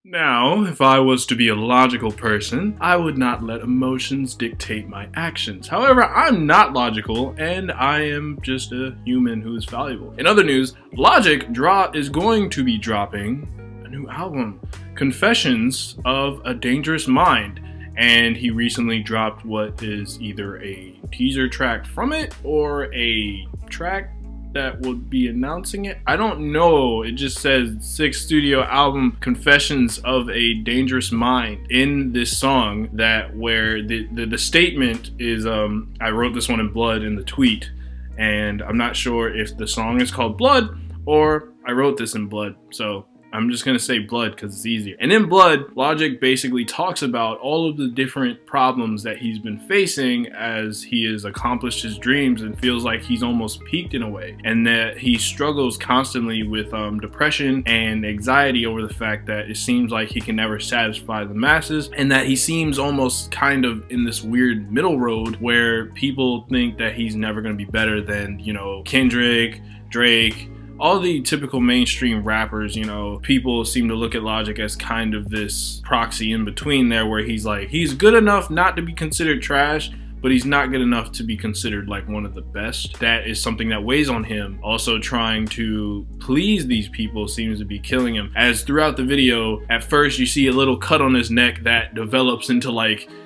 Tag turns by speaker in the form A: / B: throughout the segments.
A: Now, if I was to be a logical person, I would not let emotions dictate my actions. However, I'm not logical, and I am just a human who is valuable. In other news, Logic is going to be dropping a new album, Confessions of a Dangerous Mind. And he recently dropped what is either a teaser track from it or a track that would be announcing it. I don't know. It just says 6th studio album, Confessions of a Dangerous Mind. In this song, that where the statement is, I wrote this one in blood in the tweet, and I'm not sure if the song is called Blood or I wrote this in blood. So I'm just gonna say blood because it's easier. And in Blood, Logic basically talks about all of the different problems that he's been facing as he has accomplished his dreams and feels like he's almost peaked in a way. And that he struggles constantly with depression and anxiety over the fact that it seems like he can never satisfy the masses, and that he seems almost kind of in this weird middle road where people think that he's never gonna be better than, Kendrick, Drake, all the typical mainstream rappers. People seem to look at Logic as kind of this proxy in between there, where he's good enough not to be considered trash, but he's not good enough to be considered like one of the best. That is something that weighs on him. Also, trying to please these people seems to be killing him, as throughout the video, at first you see a little cut on his neck that develops into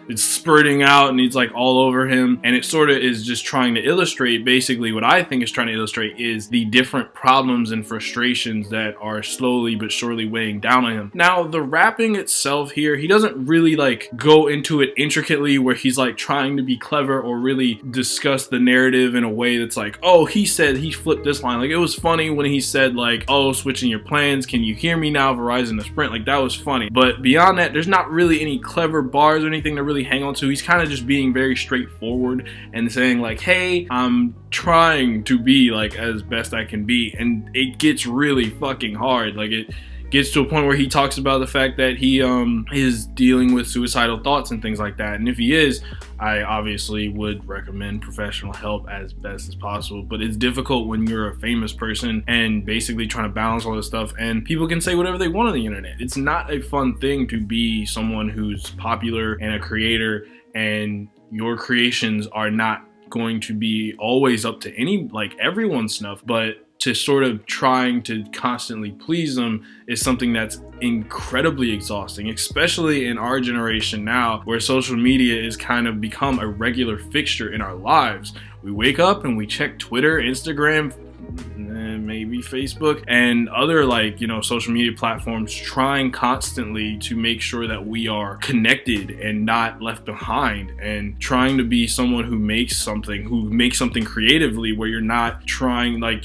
A: it's spurting out and it's all over him, and it sort of is just trying to illustrate, basically what I think is trying to illustrate is the different problems and frustrations that are slowly but surely weighing down on him. Now, the rapping itself here, he doesn't really go into it intricately where he's trying to be clever or really discuss the narrative in a way that's oh, he flipped this line. It was funny when he said oh, switching your plans, can you hear me now, Verizon to Sprint. That was funny, but beyond that, there's not really any clever bars or anything to really hang on to. He's kind of just being very straightforward and saying hey, I'm trying to be as best I can be, and it gets really fucking hard. It gets to a point where he talks about the fact that he is dealing with suicidal thoughts and things like that, and if he is, I obviously would recommend professional help as best as possible. But it's difficult when you're a famous person and basically trying to balance all this stuff, and people can say whatever they want on the internet. It's not a fun thing to be someone who's popular and a creator, and your creations are not going to be always up to everyone's snuff, but to sort of trying to constantly please them is something that's incredibly exhausting, especially in our generation now, where social media is kind of become a regular fixture in our lives. We wake up and we check Twitter, Instagram, maybe Facebook, and other social media platforms, trying constantly to make sure that we are connected and not left behind, and trying to be someone who makes something creatively, where you're not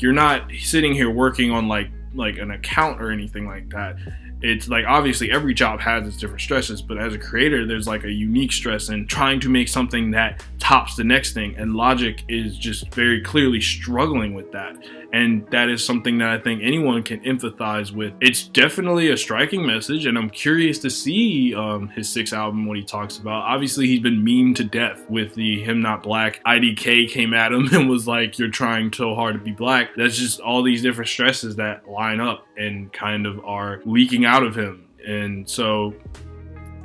A: you're not sitting here working on an account or anything like that. It's obviously every job has its different stresses, but as a creator, there's a unique stress in trying to make something that tops the next thing, and Logic is just very clearly struggling with that. And that is something that I think anyone can empathize with. It's definitely a striking message, and I'm curious to see his 6th album, what he talks about. Obviously, he's been memed to death with the Him Not Black. IDK came at him and was you're trying so hard to be black. That's just all these different stresses that line up and kind of are leaking out of him. And so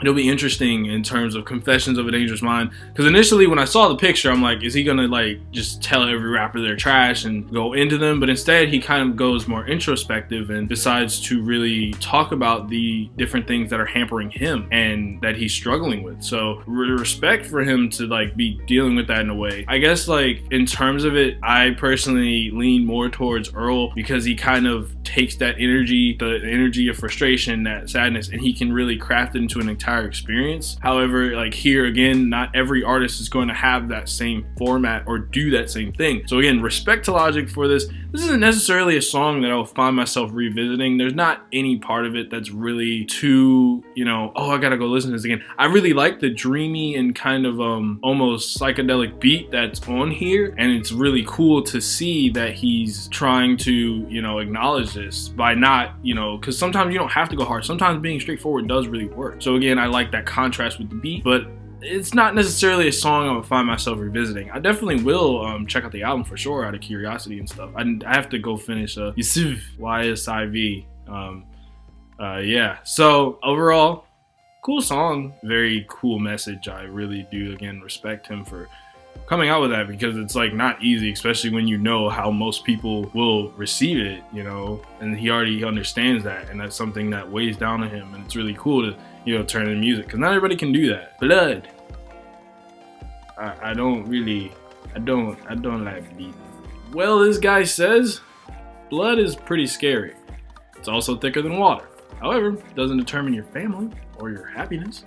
A: it'll be interesting in terms of Confessions of a Dangerous Mind, because initially when I saw the picture, I'm is he gonna just tell every rapper they're trash and go into them? But instead, he kind of goes more introspective and decides to really talk about the different things that are hampering him and that he's struggling with. So respect for him to be dealing with that in a way. I guess in terms of it, I personally lean more towards Earl, because he kind of takes that energy, the energy of frustration, that sadness, and he can really craft it into an entire experience. However, here again, not every artist is going to have that same format or do that same thing. So again, respect to Logic for this. This isn't necessarily a song that I'll find myself revisiting. There's not any part of it that's really too, oh, I gotta go listen to this again. I really like the dreamy and kind of almost psychedelic beat that's on here, and it's really cool to see that he's trying to, acknowledge this by not, because sometimes you don't have to go hard. Sometimes being straightforward does really work. So again, I like that contrast with the beat, but it's not necessarily a song I would find myself revisiting. I definitely will check out the album for sure, out of curiosity and stuff. I have to go finish Yusuf, YSIV. Yeah. So overall, cool song, very cool message. I really do again respect him for coming out with that because it's like not easy, especially when you know how most people will receive it, you know, and he already understands that, and that's something that weighs down on him, and it's really cool to, you know, turn in music because not everybody can do that. Blood. I don't really, I don't like beat. Well, this guy says blood is pretty scary. It's also thicker than water. However, it doesn't determine your family or your happiness.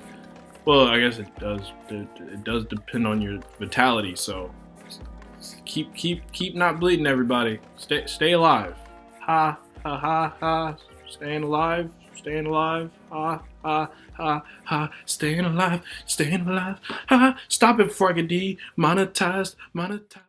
A: Well, I guess it does. It does depend on your vitality. So keep not bleeding, everybody. Stay alive. Ha ha ha ha. Staying alive. Staying alive. Ha ha ha ha. Staying alive. Staying alive. Ha. Stop it before I get demonetized. Monetized.